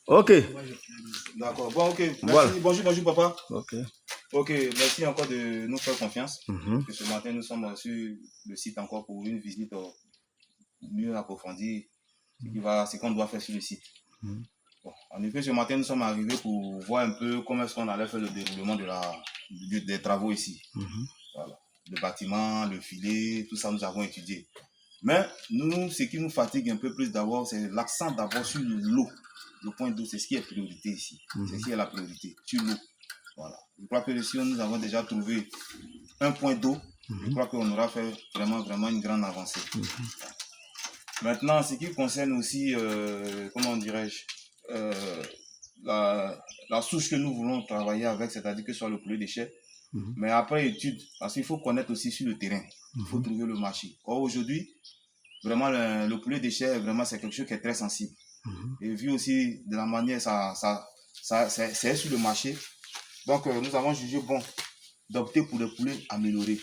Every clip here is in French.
Ok. D'accord. Bon, ok. Merci. Voilà. Bonjour, bonjour, papa. Ok. Ok, merci encore de nous faire confiance. Mhm. Que ce matin, nous sommes sur le site encore pour une visite mieux approfondie. Ce qu'on doit faire sur le site. Mhm. Bon, en effet, ce matin, nous sommes arrivés pour voir un peu comment est-ce qu'on allait faire le déroulement des travaux ici. Mhm. Voilà. Le bâtiment, le filet, tout ça, nous avons étudié. Mais nous, ce qui nous fatigue un peu plus d'abord, c'est l'accent d'abord sur l'eau. Le point d'eau, c'est ce qui est priorité ici. C'est ce qui est la priorité, sur l'eau. Voilà. Je crois que si nous avons déjà trouvé un point d'eau, je crois qu'on aura fait vraiment une grande avancée. Maintenant, ce qui concerne aussi, comment dirais-je, la souche que nous voulons travailler avec, c'est-à-dire que ce soit le poulet déchet, mais après étude, parce qu'il faut connaître aussi sur le terrain, il faut trouver le marché. Or, aujourd'hui, vraiment, le poulet déchet, vraiment, c'est quelque chose qui est très sensible. Et vu aussi de la manière, c'est sur le marché. Donc, nous avons jugé bon d'opter pour des poulets améliorés.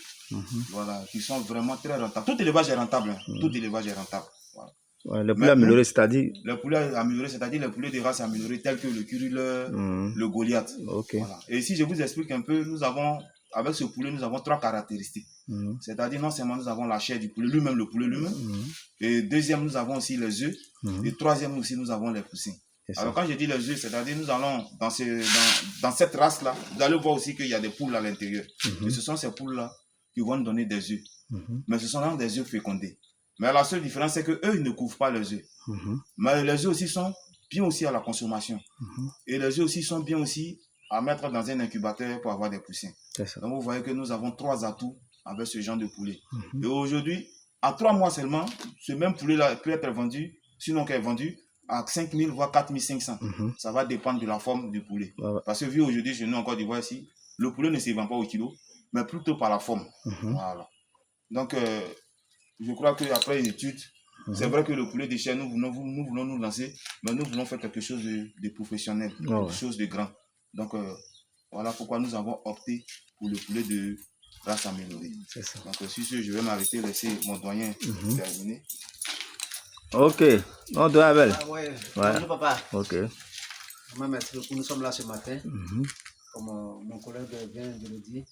Voilà, qui sont vraiment très rentables. Tout élevage est rentable. Hein. Tout élevage est rentable. Voilà. Ouais, les poulets améliorés, c'est-à-dire les poulets améliorés, c'est-à-dire les poulets de race améliorée tels que le Curuleur, le Goliath. Okay. Voilà. Et si je vous explique un peu, avec ce poulet, nous avons 3 caractéristiques. C'est-à-dire, non seulement nous avons la chair du poulet lui-même, le poulet lui-même. Et deuxième, nous avons aussi les œufs. Et troisième aussi, nous avons les poussins. Alors quand je dis les œufs, c'est-à-dire nous allons dans cette race-là, vous allez voir aussi qu'il y a des poules à l'intérieur. Et ce sont ces poules-là qui vont nous donner des œufs. Mais ce sont là des œufs fécondés. Mais la seule différence, c'est qu'eux, ils ne couvrent pas les œufs. Mais les œufs aussi sont bien aussi à la consommation. Et les œufs aussi sont bien aussi à mettre dans un incubateur pour avoir des poussins. Donc vous voyez que nous avons 3 atouts avec ce genre de poulet. Et aujourd'hui, à 3 mois seulement, ce même poulet-là peut être vendu, sinon qu'il est vendu à 5 000 voire 4 500. Ça va dépendre de la forme du poulet. Parce que vu aujourd'hui chez nous en Côte d'Ivoire ici, le poulet ne se vend pas au kilo, mais plutôt par la forme. Voilà. Donc, je crois qu'après une étude, c'est vrai que le poulet déchet, nous voulons nous lancer, mais nous voulons faire quelque chose de professionnel, quelque chose de grand. Donc, voilà pourquoi nous avons opté pour le poulet de race améliorée. Donc, sur ce, je vais m'arrêter, laisser mon doyen terminer. Ok. On doit Abel. Ah ouais. Bonjour papa. Ok. Merci beaucoup. Nous sommes là ce matin. Comme mon collègue vient de le dire.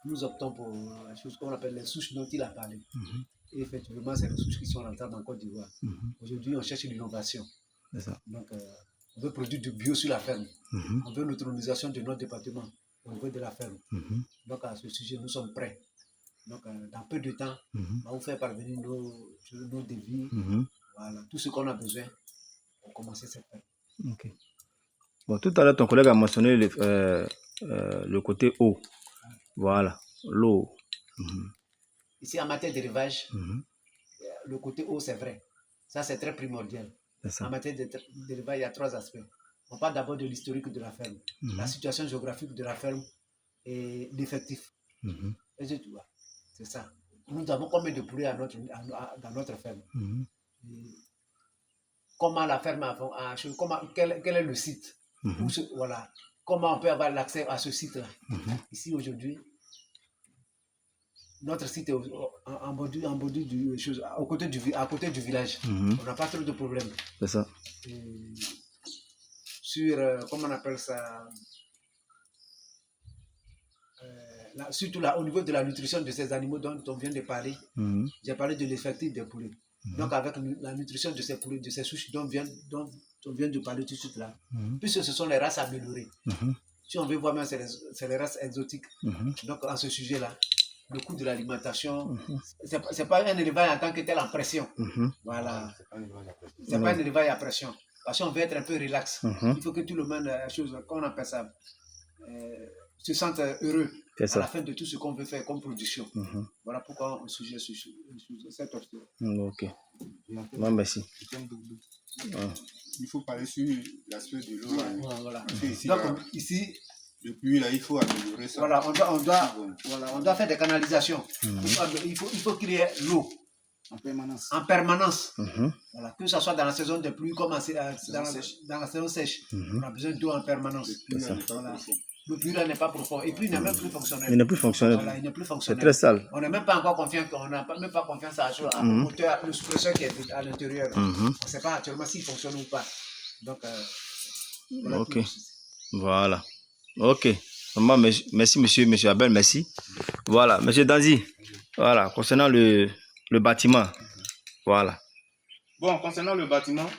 Nous optons pour la chose qu'on appelle les souches dont il a parlé. Et effectivement, c'est les souches qui sont rentables en Côte d'Ivoire. Aujourd'hui, on cherche l'innovation. Donc, on veut produire du bio sur la ferme. On veut l'autonomisation de notre département au niveau de la ferme. Donc, à ce sujet, nous sommes prêts. Donc, dans peu de temps, on va vous faire parvenir nos devis. Voilà, tout ce qu'on a besoin pour commencer cette ferme. Ok. Bon, tout à l'heure, ton collègue a mentionné le côté eau. Voilà, l'eau. Ici, en matière d'élevage, le côté eau, c'est vrai. Ça, c'est très primordial. En matière d'élevage, il y a 3 aspects. On parle d'abord de l'historique de la ferme, la situation géographique de la ferme et l'effectif. C'est ça. Nous avons combien de poulets dans notre ferme? Comment la ferme a quel est le site? Voilà. Comment on peut avoir l'accès à ce site-là? Ici, aujourd'hui, notre site est à côté du village. On n'a pas trop de problèmes. C'est ça. Comment on appelle ça? Surtout là, au niveau de la nutrition de ces animaux dont on vient de parler, j'ai parlé de l'effectif des poulets. Donc, avec la nutrition de ces poulets, de ces souches dont on vient de parler tout de suite là, puisque ce sont les races améliorées. Si on veut voir même, c'est les races exotiques. Donc, à ce sujet-là, le coût de l'alimentation, c'est pas un élevage en tant que tel en pression. Voilà. C'est pas un élevage à pression. Parce qu'on veut être un peu relax. Il faut que tout le monde, qu'on appelle ça, se sente heureux à la fin de tout ce qu'on veut faire comme production. Voilà pourquoi on suggère cette option. Ok. Bon, merci. Il faut parler sur l'aspect de l'eau. Voilà. Donc, ici, depuis là, il faut améliorer ça. Voilà, on doit faire des canalisations. Il faut qu'il y ait l'eau. En permanence. Voilà, que ce soit dans la saison de pluie comme dans la saison sèche. On a besoin d'eau en permanence. Voilà. Le puits là n'est pas profond. Et puis il n'est même plus fonctionnel. Il n'est plus fonctionnel. Voilà, il n'est plus fonctionnel. C'est très sale. On n'a même pas encore confiance, même pas confiance à le suppresseur qui est à l'intérieur. On ne sait pas actuellement s'il fonctionne ou pas. Donc, ok. Voilà. Ok. Vraiment, merci, monsieur Abel, merci. Voilà, monsieur Danzi. Voilà, concernant le bâtiment. Voilà. Bon, concernant le bâtiment,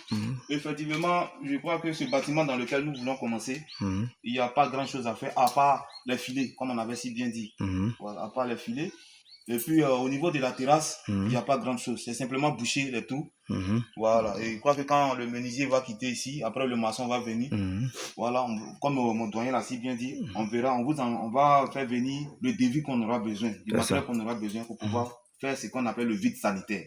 effectivement, je crois que ce bâtiment dans lequel nous voulons commencer, il n'y a pas grand-chose à faire, à part les filets, comme on avait si bien dit. Voilà, à part les filets. Et puis, au niveau de la terrasse, il n'y a pas grand-chose. C'est simplement boucher les trous. Voilà. Et je crois que quand le menuisier va quitter ici, après le maçon va venir. Voilà, comme mon doyen l'a si bien dit, on verra, on va faire venir le devis qu'on aura besoin, du matériel qu'on aura besoin pour pouvoir faire ce qu'on appelle le vide sanitaire.